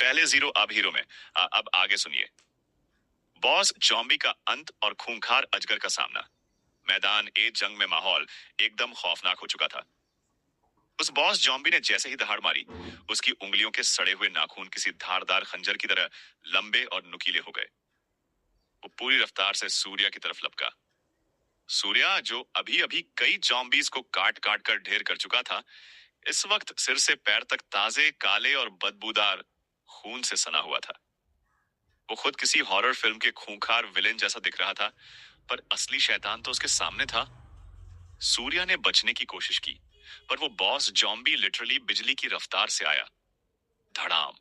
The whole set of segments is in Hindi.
पहले जीरो अब हीरो में। अब आगे सुनिए। बॉस जॉम्बी का अंत और खूंखार अजगर का सामना। मैदान ए जंग में माहौल एकदम खौफनाक हो चुका था। उस बॉस जॉम्बी ने जैसे ही दहाड़ मारी, उसकी उंगलियों के सड़े हुए नाखून किसी धारदार खंजर की तरह लंबे और नुकीले हो गए। वो पूरी रफ्तार से सूर्या की तरफ लपका। सूर्या, जो अभी अभी कई जॉम्बीज को काट काट कर ढेर कर चुका था, इस वक्त सिर से पैर तक ताजे, काले और बदबूदार खून से सना हुआ था। वो खुद किसी हॉरर फिल्म के खूंखार विलेन जैसा दिख रहा था, पर असली शैतान तो उसके सामने था। सूर्या ने बचने की कोशिश की, पर वो बॉस जॉम्बी लिटरली बिजली की रफ्तार से आया। धड़ाम!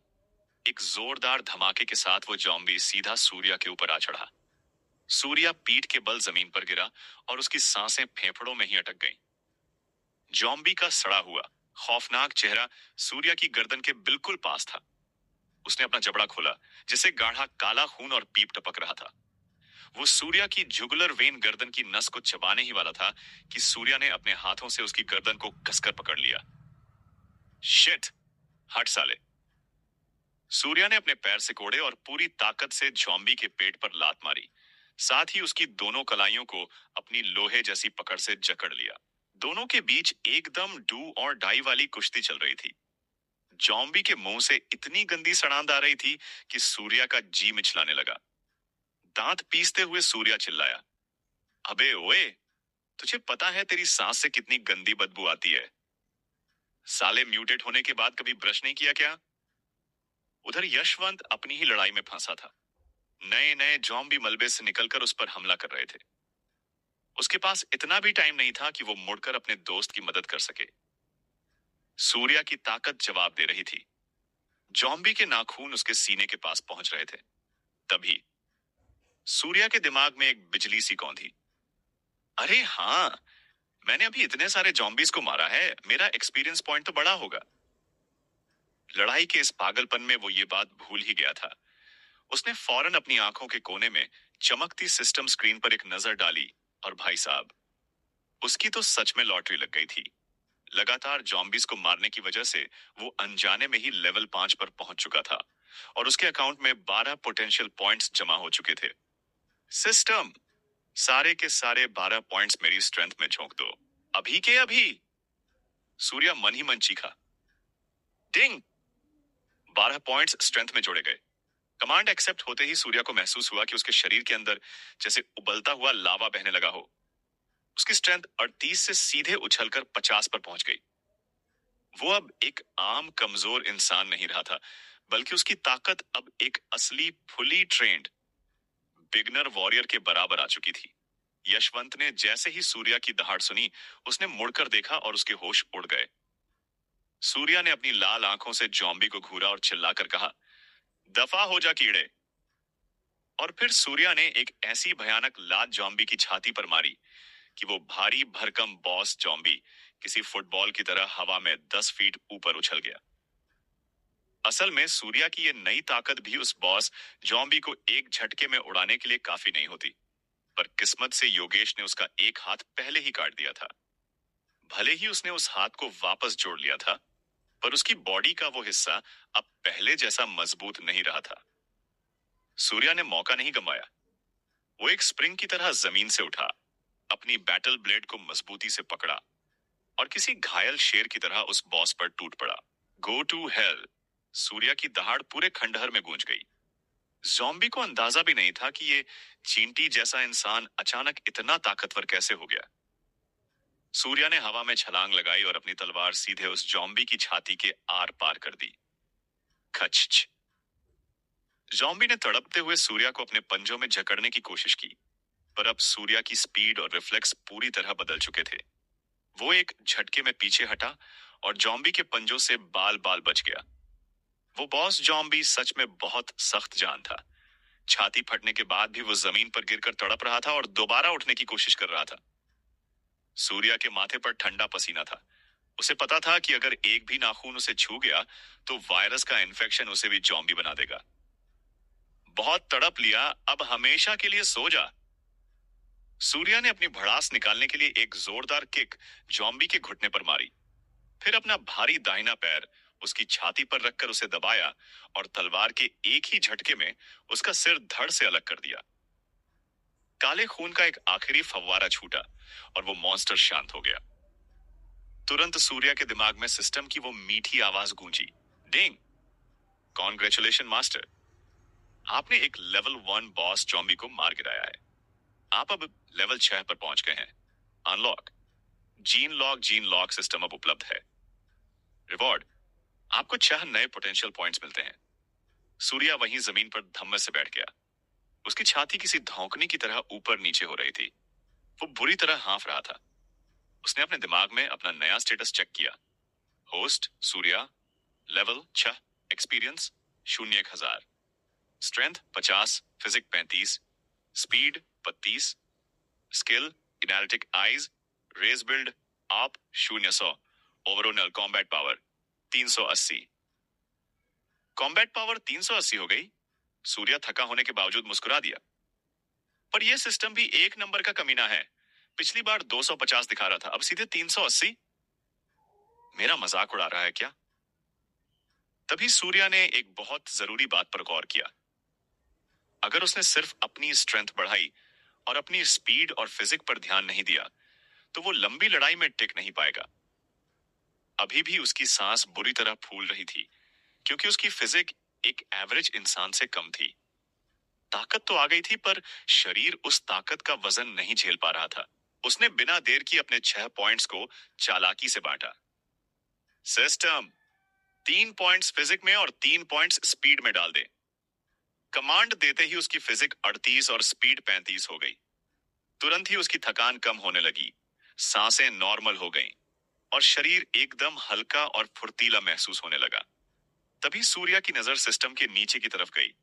एक जोरदार धमाके के साथ वो जॉम्बी सीधा सूर्या के ऊपर आ चढ़ा। सूर्या पीठ के बल जमीन पर गिरा और उसकी सांसें फेफड़ों में ही अटक गईं। जॉम्बी का सड़ा हुआ, खौफनाक चेहरा सूर्या की गर्दन के बिल्कुल पास था। उसने अपना जबड़ा खोला, जिससे गाढ़ा काला खून और पीप टपक रहा था। वो सूर्या की जुगुलर वेन गर्दन की नस को चबाने ही वाला था कि सूर्या ने अपने हाथों से उसकी गर्दन को कसकर पकड़ लिया। शिट! हट साले! सूर्या ने अपने पैर से कोड़े और पूरी ताकत से जॉम्बी के पेट पर लात मारी। साथ ही उसकी दोनों कलाइयों को अपनी लोहे जैसी पकड़ से जकड़ लिया। दोनों के बीच एकदम डू और डाई वाली कुश्ती चल रही थी। जॉम्बी के मुंह से इतनी गंदी सड़ांध आ रही थी कि सूर्या का जी मिचलाने लगा। दांत पीसते हुए सूर्या चिल्लाया, अबे ओए, तुझे पता है तेरी सांस से कितनी गंदी बदबू आती है? साले, म्यूटेट होने के बाद कभी ब्रश नहीं किया क्या? उधर यशवंत अपनी ही लड़ाई में फंसा था। नए नए जॉम्बी मलबे से निकलकर उस पर हमला कर रहे थे। उसके पास इतना भी टाइम नहीं था कि वो मुड़कर अपने दोस्त की मदद कर सके। सूर्या की ताकत जवाब दे रही थी। जॉम्बी के नाखून उसके सीने के पास पहुंच रहे थे। तभी सूर्या के दिमाग में एक बिजली सी कौंधी। अरे हाँ, मैंने अभी इतने सारे जॉम्बीज को मारा है, मेरा एक्सपीरियंस पॉइंट तो बड़ा होगा। लड़ाई के इस पागलपन में वो ये बात भूल ही गया था। उसने फौरन अपनी आंखों के कोने में चमकती सिस्टम स्क्रीन पर एक नजर डाली और भाई साहब, उसकी तो सच में लॉटरी लग गई थी। लगातार जॉम्बीज को मारने की वजह से वो अनजाने में ही लेवल 5 पर पहुंच चुका था और उसके अकाउंट में 12 पोटेंशियल पॉइंट्स जमा हो चुके थे। सिस्टम, सारे के सारे 12 पॉइंट्स मेरी स्ट्रेंथ में झोंक दो, अभी के अभी। सूर्या मन ही मन चीखा। डिंग! 12 पॉइंट्स स्ट्रेंथ में जोड़े गए। कमांड एक्सेप्ट होते ही सूर्या को महसूस हुआ कि उसके शरीर के अंदर जैसे उबलता हुआ लावा बहने लगा हो। उसकी स्ट्रेंथ 38 से सीधे उछलकर 50 पर पहुंच गई। वो अब एक आम कमजोर इंसान नहीं रहा था, बल्कि उसकी ताकत अब एक असली फुली ट्रेंड बिगनर वॉरियर के बराबर आ चुकी थी। यशवंत ने जैसे ही सूर्या की दहाड़ सुनी, उसने मुड़कर देखा और उसके होश उड़ गए। सूर्या ने अपनी लाल आंखों से जॉम्बी को घूरा और चिल्लाकर कहा, दफा हो जा कीड़े! और फिर सूर्या ने एक ऐसी भयानक लात जॉम्बी की छाती पर मारी कि वो भारी भरकम बॉस जॉम्बी किसी फुटबॉल की तरह हवा में 10 फीट ऊपर उछल गया। असल में सूर्या की ये नई ताकत भी उस बॉस जॉम्बी को एक झटके में उड़ाने के लिए काफी नहीं होती, पर किस्मत से योगेश ने उसका एक हाथ पहले ही काट दिया था। भले ही उसने उस हाथ को वापस जोड़ लिया था, पर उसकी बॉडी का वो हिस्सा अब पहले जैसा मजबूत नहीं रहा था। सूर्या ने मौका नहीं गंवाया। वो एक स्प्रिंग की तरह जमीन से उठा, अपनी बैटल ब्लेड को मजबूती से पकड़ा और किसी घायल शेर की तरह उस बॉस पर टूट पड़ा। Go to hell! सूर्या की दहाड़ पूरे खंडहर में गूंज गई। ज़ॉम्बी को अंदाजा भी नहीं था कि ये चींटी जैसा इंसान अचानक इतना ताकतवर कैसे हो गया। सूर्या ने हवा में छलांग लगाई और अपनी तलवार सीधे उस ज़ॉम्बी की छाती के आर पार कर दी। खच! ज़ॉम्बी ने तड़पते हुए सूर्या को अपने पंजों में जकड़ने की कोशिश की, पर अब सूर्या की स्पीड और रिफ्लेक्स पूरी तरह बदल चुके थे। वो एक झटके में पीछे हटा और ज़ॉम्बी के पंजों से बाल बाल बच गया। वो बॉस जॉम्बी सच में बहुत सख्त जान था। छाती फटने के बाद भी वो जमीन पर गिरकर तड़प रहा था और दोबारा उठने की कोशिश कर रहा था। सूर्या के माथे पर ठंडा पसीना था। उसे पता था कि अगर एक भी नाखून उसे छू गया तो वायरस का इन्फेक्शन उसे भी जॉम्बी बना देगा। बहुत तड़प लिया, अब हमेशा के लिए सो जा। सूर्या ने अपनी भड़ास निकालने के लिए एक जोरदार किक जॉम्बी के घुटने पर मारी, फिर अपना भारी दाहिना पैर उसकी छाती पर रखकर उसे दबाया और तलवार के एक ही झटके में उसका सिर धड़ से अलग कर दिया। काले खून का एक आखिरी फव्वारा छूटा और वो मॉन्स्टर शांत हो गया। तुरंत सूर्या के दिमाग में सिस्टम की वो मीठी आवाज गूंजी, डिंग, कॉन्ग्रेचुलेशन मास्टर, आपने एक लेवल 1 बॉस जॉम्बी को मार गिराया है। आप अब लेवल 6 पर पहुंच गए हैं। अनलॉक जीन लॉक सिस्टम अब उपलब्ध है। रिवॉर्ड, आपको 6 नए पोटेंशियल पॉइंट्स मिलते हैं। सूर्या वहीं जमीन पर धम्म से बैठ गया। उसकी छाती किसी धौंकने की तरह ऊपर नीचे हो रही थी। वो बुरी तरह हांफ रहा था। उसने अपने दिमाग में अपना नया स्टेटस चेक किया। Host Surya, level 6, experience 0 1000, strength 50, physique 35, speed 32, skill analytic eyes, rage build up 0 100, overall combat power 380। Combat power 380 हो गई। सूर्या थका होने के बावजूद मुस्कुरा दिया। पर यह सिस्टम भी एक नंबर का कमीना है। पिछली बार 250 दिखा रहा था, अब सीधे 380। मेरा मजाक उड़ा रहा है क्या? तभी सूर्या ने एक बहुत जरूरी बात पर गौर किया। अगर उसने सिर्फ अपनी स्ट्रेंथ बढ़ाई और अपनी स्पीड और फिजिक पर ध्यान नहीं दिया तो वो लंबी लड़ाई में टिक नहीं पाएगा। अभी भी उसकी सांस बुरी तरह फूल रही थी क्योंकि उसकी फिजिक एक एवरेज इंसान से कम थी। ताकत तो आ गई थी पर शरीर उस ताकत का वजन नहीं झेल पा रहा था। उसने बिना देर की अपने 6 पॉइंट्स को चालाकी से बांटा। सिस्टम 3 पॉइंट्स फिजिक में और 3 पॉइंट्स स्पीड में डाल दे। कमांड देते ही उसकी फिजिक 38 और स्पीड 35 हो गई। तुरंत ही उसकी थकान कम होने लगी, सांसें नॉर्मल हो गईं और शरीर एकदम हल्का और फुर्तीला महसूस होने लगा। तभी सूर्या की नजर सिस्टम के नीचे की तरफ गई,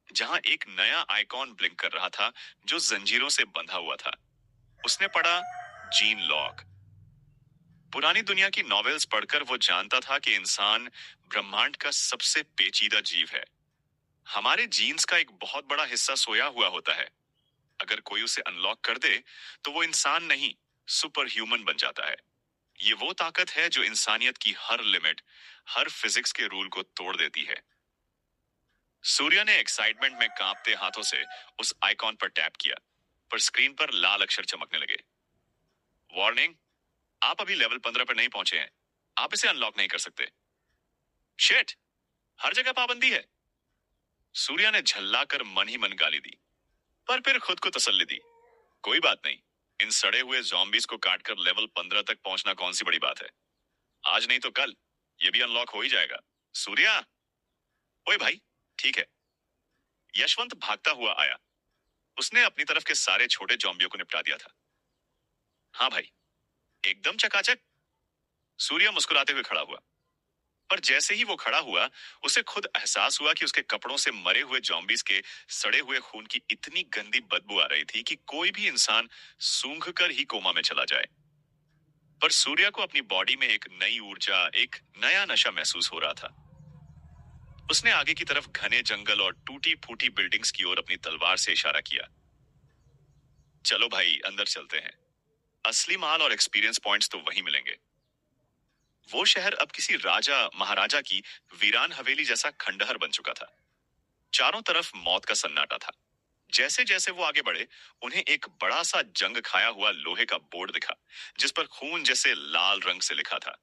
जहां एक नया आइकॉन ब्लिंक कर रहा था जो जंजीरों से बंधा हुआ था। उसने पढ़ा, जीन लॉक। पुरानी दुनिया की नॉवेल्स पढ़कर वो जानता था कि इंसान ब्रह्मांड का सबसे पेचीदा जीव है। हमारे जीन्स का एक बहुत बड़ा हिस्सा सोया हुआ होता है। अगर कोई उसे अनलॉक कर दे तो वो इंसान नहीं, सुपर ह्यूमन बन जाता है। ये वो ताकत है जो इंसानियत की हर लिमिट, हर फिजिक्स के रूल को तोड़ देती है। सूर्या ने एक्साइटमेंट में कांपते हाथों से उस आइकॉन पर टैप किया, पर स्क्रीन पर लाल अक्षर चमकने लगे। वार्निंग, आप अभी लेवल 15 पर नहीं पहुंचे हैं। आप इसे अनलॉक नहीं कर सकते। शिट, हर जगह पाबंदी है। सूर्या ने झल्लाकर मन ही मन गाली दी, पर फिर खुद को तसल्ली दी। कोई बात नहीं, इन सड़े हुए ज़ॉम्बीज को काटकर लेवल 15 तक पहुंचना कौन सी बड़ी बात है। आज नहीं तो कल ये भी अनलॉक हो ही जाएगा। सूर्या, ओए भाई, ठीक है। यशवंत भागता हुआ आया। उसने अपनी तरफ के सारे छोटे ज़ॉम्बियों को निपटा दिया था। हाँ भाई, एकदम चकाचक। सूर्या मुस्कुराते हुए खड़ा हुआ। पर जैसे ही वो खड़ा हुआ, उसे खुद एहसास हुआ कि उसके कपड़ों से मरे हुए ज़ॉम्बीज के सड़े हुए खून की इतनी गंदी बदबू आ रही थी कि कोई भी इंसान सूंघ कर ही कोमा में चला जाए। पर सूर्या को अपनी बॉडी में एक नई ऊर्जा, एक नया नशा महसूस हो रहा था। उसने आगे की तरफ घने जंगल और टूटी फूटी बिल्डिंग्स की ओर अपनी तलवार से इशारा किया। चलो भाई, अंदर चलते हैं। असली माल और एक्सपीरियंस पॉइंट्स तो वहीं मिलेंगे। वो शहर अब किसी राजा महाराजा की वीरान हवेली जैसा खंडहर बन चुका था। चारों तरफ मौत का सन्नाटा था। जैसे जैसे वो आगे बढ़े, उन्हें एक बड़ा सा जंग खाया हुआ लोहे का बोर्ड दिखा, जिस पर खून जैसे लाल रंग से लिखा था,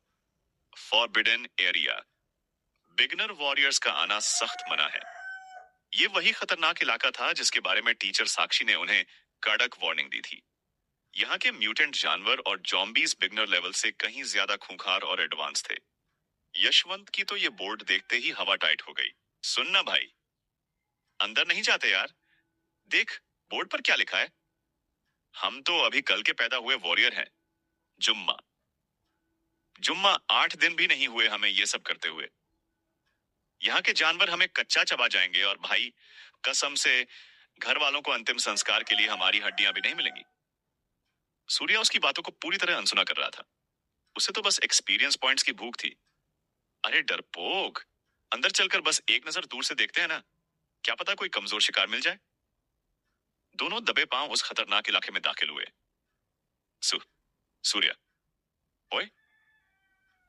फॉरबिडन एरिया, बिगनर वॉरियर्स का आना सख्त मना है। ये वही खतरनाक इलाका था जिसके बारे में टीचर साक्षी ने उन्हें कड़क वार्निंग दी थी। यहाँ के म्यूटेंट जानवर और जॉम्बीज बिगनर लेवल से कहीं ज्यादा खूंखार और एडवांस थे। यशवंत की तो ये बोर्ड देखते ही हवा टाइट हो गई। सुनना भाई, अंदर नहीं जाते यार। देख, बोर्ड पर क्या लिखा है। हम तो अभी कल के पैदा हुए वॉरियर हैं। जुम्मा जुम्मा 8 दिन भी नहीं हुए हमें ये सब करते हुए। यहाँ के जानवर हमें कच्चा चबा जाएंगे और भाई, कसम से घर वालों को अंतिम संस्कार के लिए हमारी हड्डियां भी नहीं मिलेंगी। सूर्या उसकी बातों को पूरी तरह अनसुना कर रहा था। उसे तो बस एक्सपीरियंस पॉइंट्स की भूख थी। अरे डरपोक, अंदर चलकर बस एक नजर दूर से देखते हैं ना, क्या पता कोई कमजोर शिकार मिल जाए। दोनों दबे पांव उस खतरनाक इलाके में दाखिल हुए। सूर्या, ओए,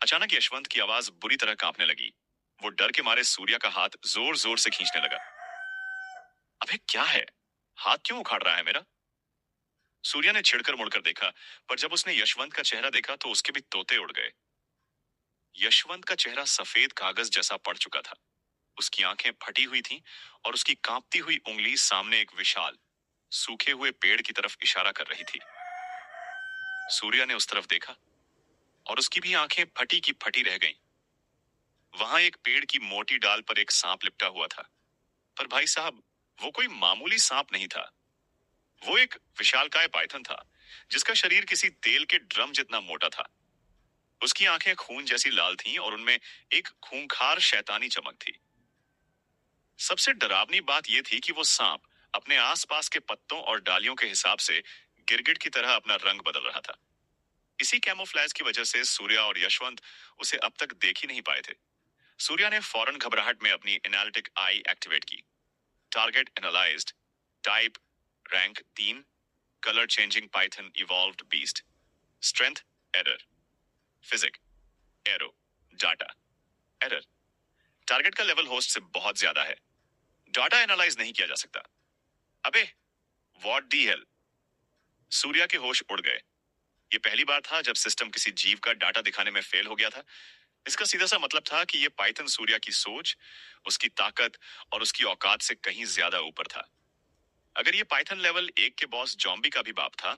अचानक यशवंत की आवाज बुरी तरह कांपने लगी। वो डर के मारे सूर्या का हाथ जोर जोर से खींचने लगा। अबे क्या है? हाथ क्यों उखाड़ रहा है मेरा? सूर्या ने छिड़कर मुड़कर देखा, पर जब उसने यशवंत का चेहरा देखा तो उसके भी तोते उड़ गए। यशवंत का चेहरा सफेद कागज जैसा पड़ चुका था। उसकी आंखें फटी हुई थीं और उसकी कांपती हुई उंगली सामने एक विशाल सूखे हुए पेड़ की तरफ इशारा कर रही थी। सूर्या ने उस तरफ देखा और उसकी भी आंखें फटी की फटी रह गईं। वहां एक पेड़ की मोटी डाल पर एक सांप लिपटा हुआ था। पर भाई साहब, वो कोई मामूली सांप नहीं था। वो एक विशालकाय पाइथन था, जिसका शरीर किसी तेल के ड्रम जितना मोटा था। उसकी आंखें खून जैसी लाल थीं और उनमें एक खूंखार शैतानी चमक थी। सबसे डरावनी बात यह थी कि वो सांप अपने आसपास के पत्तों और डालियों के हिसाब से गिरगिट की तरह अपना रंग बदल रहा था। इसी कैमोफ्लेज की वजह से सूर्या और यशवंत उसे अब तक देख ही नहीं पाए थे। सूर्या ने फौरन घबराहट में अपनी एनालिटिक आई एक्टिवेट की। Target analysed, type rank 3, colour changing python evolved beast, strength error, physique arrow, data error. Target का लेवल होस्ट से बहुत ज्यादा है। डाटा एनालाइज नहीं किया जा सकता। अबे व्हाट दी हेल! सूर्या के होश उड़ गए। ये पहली बार था जब सिस्टम किसी जीव का डाटा दिखाने में फेल हो गया था। इसका सीधा सा मतलब था कि ये पाइथन सूर्या की सोच, उसकी ताकत और उसकी औकात से कहीं ज्यादा ऊपर था। अगर ये पाइथन लेवल 1 के बॉस जॉम्बी का भी बाप था,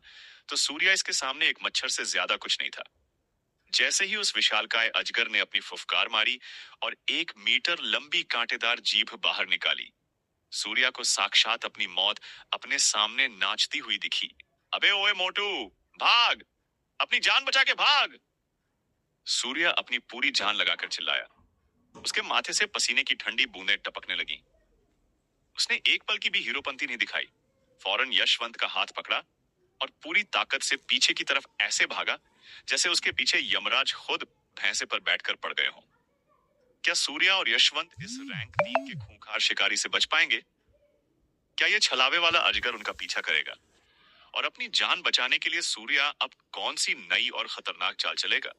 तो सूर्या इसके सामने एक मच्छर से ज्यादा कुछ नहीं था। जैसे ही उस विशालकाय अजगर ने अपनी फुफकार मारी और 1 मीटर लंबी कांटेदार जीभ बाहर निकाली, सूर्या को साक्षात अपनी मौत अपने सामने नाचती हुई दिखी। अबे ओए मोटू, भाग! अपनी जान बचा के भाग! सूर्या अपनी पूरी जान लगाकर चिल्लाया। उसके माथे से पसीने की ठंडी बूंदें टपकने लगी। उसने एक पल की भी हीरोपंती नहीं दिखाई। फौरन यशवंत का हाथ पकड़ा और पूरी ताकत से पीछे की तरफ ऐसे भागा जैसे उसके पीछे यमराज खुद भैंसे पर बैठकर पड़ गए हों। क्या सूर्या और यशवंत इस रैंक 3 के खूंखार शिकारी से बच पाएंगे? क्या ये छलावे वाला अजगर उनका पीछा करेगा? और अपनी जान बचाने के लिए सूर्या अब कौन सी नई और खतरनाक चाल चलेगा?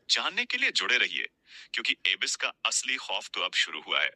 जानने के लिए जुड़े रहिए, क्योंकि एबिस का असली खौफ तो अब शुरू हुआ है।